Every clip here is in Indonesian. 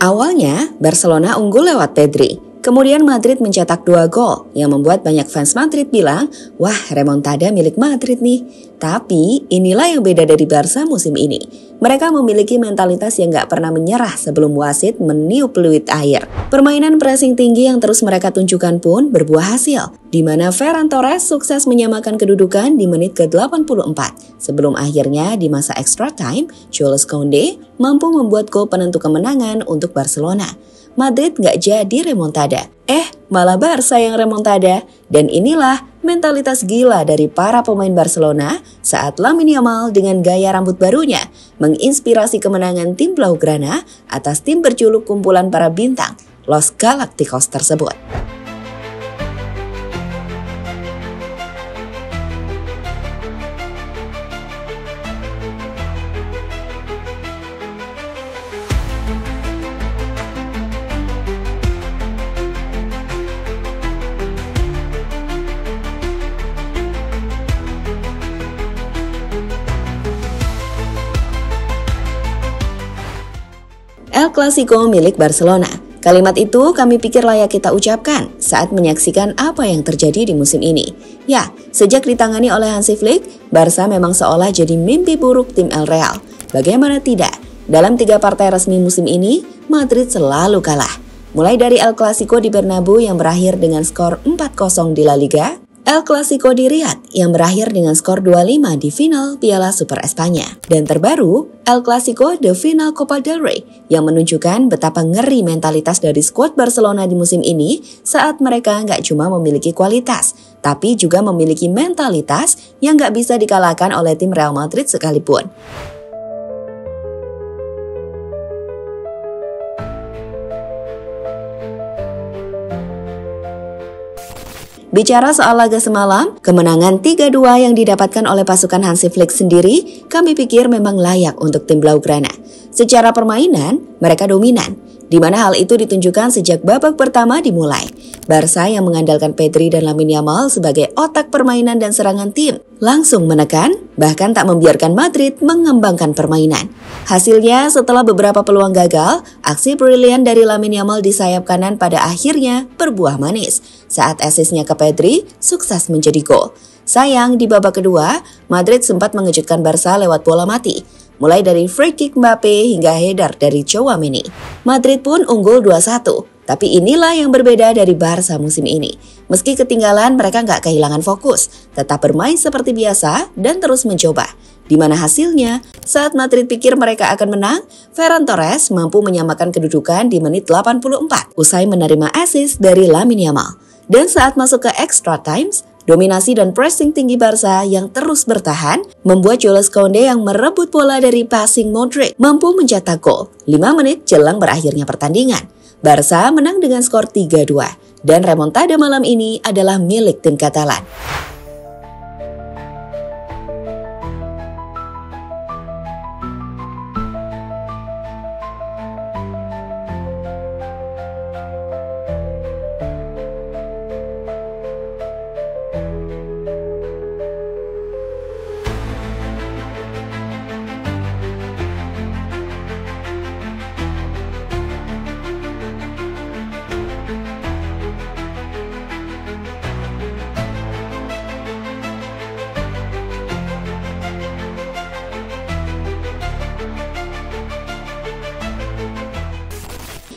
Awalnya, Barcelona unggul lewat Pedri. Kemudian Madrid mencetak 2 gol yang membuat banyak fans Madrid bilang, wah remontada milik Madrid nih. Tapi inilah yang beda dari Barca musim ini. Mereka memiliki mentalitas yang gak pernah menyerah sebelum wasit meniup peluit air. Permainan pressing tinggi yang terus mereka tunjukkan pun berbuah hasil, di mana Ferran Torres sukses menyamakan kedudukan di menit ke-84. Sebelum akhirnya di masa extra time, Jules Koundé mampu membuat gol penentu kemenangan untuk Barcelona. Madrid nggak jadi remontada. Malah Barca yang remontada. Dan inilah mentalitas gila dari para pemain Barcelona saat Lamine Yamal dengan gaya rambut barunya menginspirasi kemenangan tim Blaugrana atas tim berjuluk kumpulan para bintang, Los Galacticos tersebut. El Clasico milik Barcelona. Kalimat itu kami pikir layak kita ucapkan saat menyaksikan apa yang terjadi di musim ini. Ya, sejak ditangani oleh Hansi Flick, Barca memang seolah jadi mimpi buruk tim El Real. Bagaimana tidak? Dalam 3 partai resmi musim ini, Madrid selalu kalah. Mulai dari El Clasico di Bernabeu yang berakhir dengan skor 4-0 di La Liga, El Clasico di Riyadh yang berakhir dengan skor 2-5 di final Piala Super Espanya. Dan terbaru, El Clasico de Final Copa del Rey yang menunjukkan betapa ngeri mentalitas dari skuad Barcelona di musim ini saat mereka nggak cuma memiliki kualitas, tapi juga memiliki mentalitas yang nggak bisa dikalahkan oleh tim Real Madrid sekalipun. Bicara soal laga semalam, kemenangan 3-2 yang didapatkan oleh pasukan Hansi Flick sendiri, kami pikir memang layak untuk tim Blaugrana. Secara permainan, mereka dominan, di mana hal itu ditunjukkan sejak babak pertama dimulai. Barca yang mengandalkan Pedri dan Lamine Yamal sebagai otak permainan dan serangan tim, langsung menekan, bahkan tak membiarkan Madrid mengembangkan permainan. Hasilnya, setelah beberapa peluang gagal, aksi brilian dari Lamine Yamal di sayap kanan pada akhirnya berbuah manis. Saat asisnya ke Pedri, sukses menjadi gol. Sayang, di babak kedua, Madrid sempat mengejutkan Barca lewat bola mati. Mulai dari free kick Mbappe hingga header dari Tchouaméni. Madrid pun unggul 2-1. Tapi inilah yang berbeda dari Barca musim ini. Meski ketinggalan, mereka nggak kehilangan fokus, tetap bermain seperti biasa dan terus mencoba. Di mana hasilnya, saat Madrid pikir mereka akan menang, Ferran Torres mampu menyamakan kedudukan di menit 84 usai menerima assist dari Lamine Yamal. Dan saat masuk ke extra times, dominasi dan pressing tinggi Barca yang terus bertahan membuat Jules Koundé yang merebut bola dari passing Modric mampu mencetak gol 5 menit jelang berakhirnya pertandingan. Barca menang dengan skor 3-2 dan remontada malam ini adalah milik tim Katalan.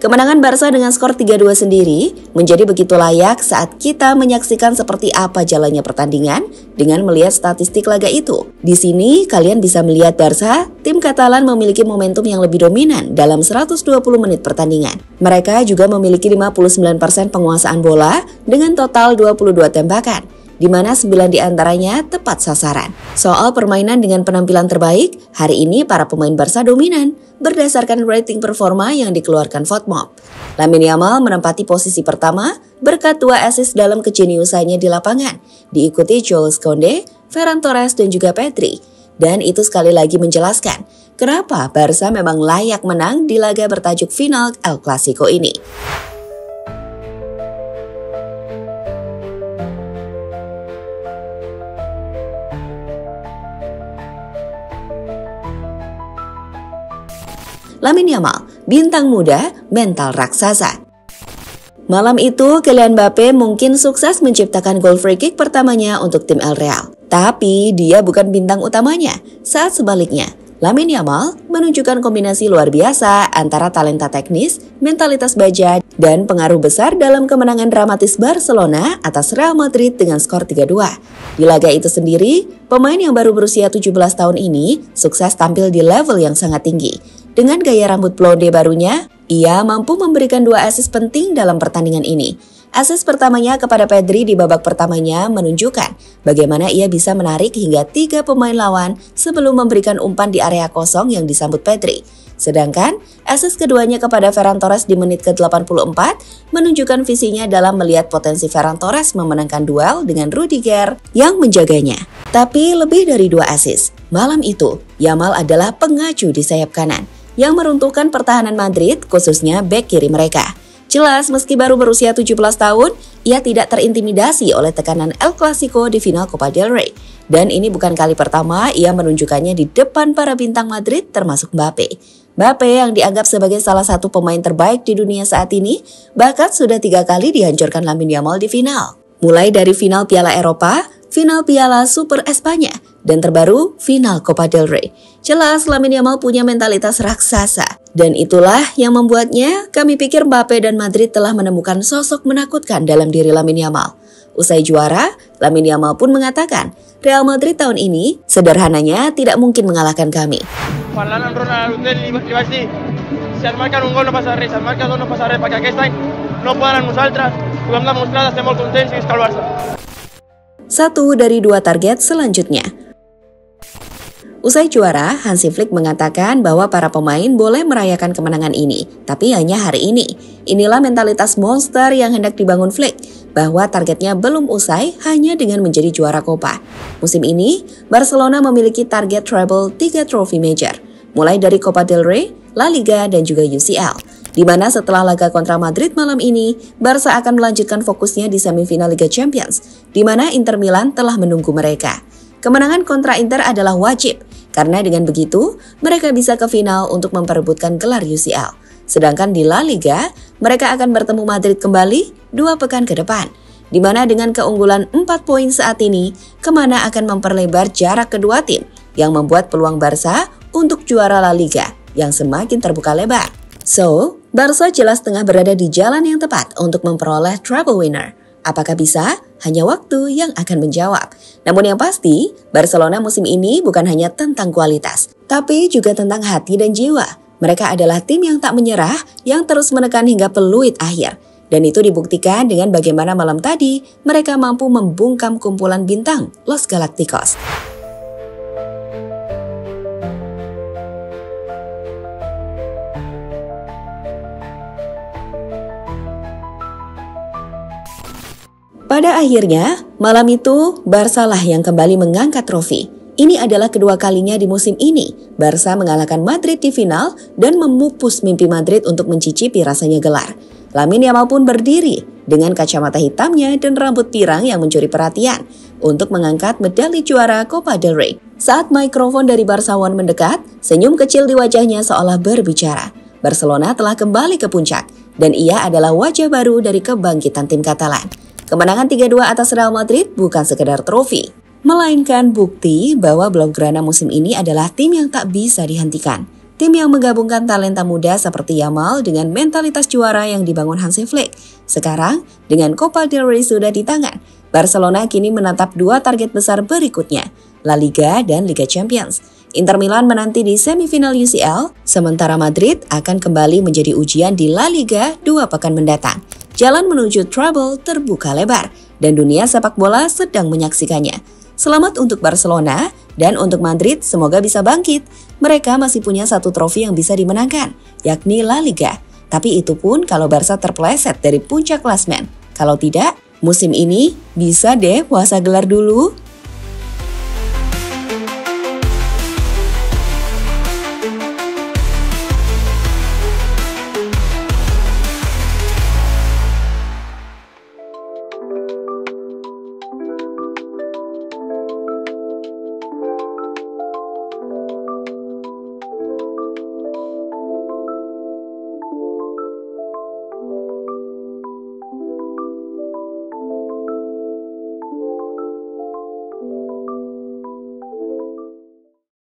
Kemenangan Barca dengan skor 3-2 sendiri menjadi begitu layak saat kita menyaksikan seperti apa jalannya pertandingan dengan melihat statistik laga itu. Di sini kalian bisa melihat Barca, tim Katalan memiliki momentum yang lebih dominan dalam 120 menit pertandingan. Mereka juga memiliki 59% penguasaan bola dengan total 22 tembakan, di mana 9 diantaranya tepat sasaran. Soal permainan dengan penampilan terbaik, hari ini para pemain Barca dominan berdasarkan rating performa yang dikeluarkan Fotmob. Lamine Yamal menempati posisi pertama berkat 2 assist dalam kejeniusannya di lapangan, diikuti Jules Koundé, Ferran Torres dan juga Pedri. Dan itu sekali lagi menjelaskan kenapa Barca memang layak menang di laga bertajuk final El Clasico ini. Lamine Yamal bintang muda, mental raksasa. Malam itu, Kylian Mbappe mungkin sukses menciptakan gol free kick pertamanya untuk tim El Real. Tapi dia bukan bintang utamanya. Saat sebaliknya, Lamine Yamal menunjukkan kombinasi luar biasa antara talenta teknis, mentalitas baja, dan pengaruh besar dalam kemenangan dramatis Barcelona atas Real Madrid dengan skor 3-2. Di laga itu sendiri, pemain yang baru berusia 17 tahun ini sukses tampil di level yang sangat tinggi. Dengan gaya rambut blonde barunya, ia mampu memberikan 2 assist penting dalam pertandingan ini. Assist pertamanya kepada Pedri di babak pertamanya menunjukkan bagaimana ia bisa menarik hingga 3 pemain lawan sebelum memberikan umpan di area kosong yang disambut Pedri. Sedangkan assist keduanya kepada Ferran Torres di menit ke-84 menunjukkan visinya dalam melihat potensi Ferran Torres memenangkan duel dengan Rudiger yang menjaganya. Tapi lebih dari 2 assist, malam itu Yamal adalah pengacu di sayap kanan yang meruntuhkan pertahanan Madrid, khususnya bek kiri mereka. Jelas, meski baru berusia 17 tahun, ia tidak terintimidasi oleh tekanan El Clasico di final Copa del Rey. Dan ini bukan kali pertama ia menunjukkannya di depan para bintang Madrid termasuk Mbappe. Mbappe yang dianggap sebagai salah satu pemain terbaik di dunia saat ini, bahkan sudah 3 kali dihancurkan Lamine Yamal di final. Mulai dari final Piala Eropa, final Piala Super Espanya, dan terbaru final Copa del Rey. Jelas Lamine Yamal punya mentalitas raksasa. Dan itulah yang membuatnya kami pikir Mbappe dan Madrid telah menemukan sosok menakutkan dalam diri Lamine Yamal. Usai juara, Lamine Yamal pun mengatakan, Real Madrid tahun ini sederhananya tidak mungkin mengalahkan kami. Satu dari 2 target selanjutnya. Usai juara, Hansi Flick mengatakan bahwa para pemain boleh merayakan kemenangan ini, tapi hanya hari ini. Inilah mentalitas monster yang hendak dibangun Flick, bahwa targetnya belum usai hanya dengan menjadi juara Copa. Musim ini, Barcelona memiliki target treble 3 trofi major, mulai dari Copa del Rey, La Liga, dan juga UCL. Di mana setelah laga kontra Madrid malam ini, Barca akan melanjutkan fokusnya di semifinal Liga Champions, di mana Inter Milan telah menunggu mereka. Kemenangan kontra Inter adalah wajib, karena dengan begitu mereka bisa ke final untuk memperebutkan gelar UCL. Sedangkan di La Liga, mereka akan bertemu Madrid kembali 2 pekan ke depan, di mana dengan keunggulan 4 poin saat ini, kemana akan memperlebar jarak kedua tim yang membuat peluang Barca untuk juara La Liga yang semakin terbuka lebar. So, Barca jelas tengah berada di jalan yang tepat untuk memperoleh treble winner. Apakah bisa? Hanya waktu yang akan menjawab. Namun yang pasti, Barcelona musim ini bukan hanya tentang kualitas, tapi juga tentang hati dan jiwa. Mereka adalah tim yang tak menyerah, yang terus menekan hingga peluit akhir. Dan itu dibuktikan dengan bagaimana malam tadi mereka mampu membungkam kumpulan bintang Los Galacticos. Pada akhirnya, malam itu Barca lah yang kembali mengangkat trofi. Ini adalah kedua kalinya di musim ini. Barca mengalahkan Madrid di final dan memupus mimpi Madrid untuk mencicipi rasanya gelar. Lamine Yamal pun berdiri dengan kacamata hitamnya dan rambut pirang yang mencuri perhatian untuk mengangkat medali juara Copa del Rey. Saat mikrofon dari Barca One mendekat, senyum kecil di wajahnya seolah berbicara. Barcelona telah kembali ke puncak dan ia adalah wajah baru dari kebangkitan tim Katalan. Kemenangan 3-2 atas Real Madrid bukan sekedar trofi, melainkan bukti bahwa Blaugrana musim ini adalah tim yang tak bisa dihentikan. Tim yang menggabungkan talenta muda seperti Yamal dengan mentalitas juara yang dibangun Hansi Flick. Sekarang, dengan Copa del Rey sudah di tangan, Barcelona kini menatap 2 target besar berikutnya, La Liga dan Liga Champions. Inter Milan menanti di semifinal UCL, sementara Madrid akan kembali menjadi ujian di La Liga 2 pekan mendatang. Jalan menuju treble terbuka lebar, dan dunia sepak bola sedang menyaksikannya. Selamat untuk Barcelona, dan untuk Madrid semoga bisa bangkit. Mereka masih punya 1 trofi yang bisa dimenangkan, yakni La Liga. Tapi itu pun kalau Barca terpeleset dari puncak klasmen. Kalau tidak, musim ini bisa deh puasa gelar dulu.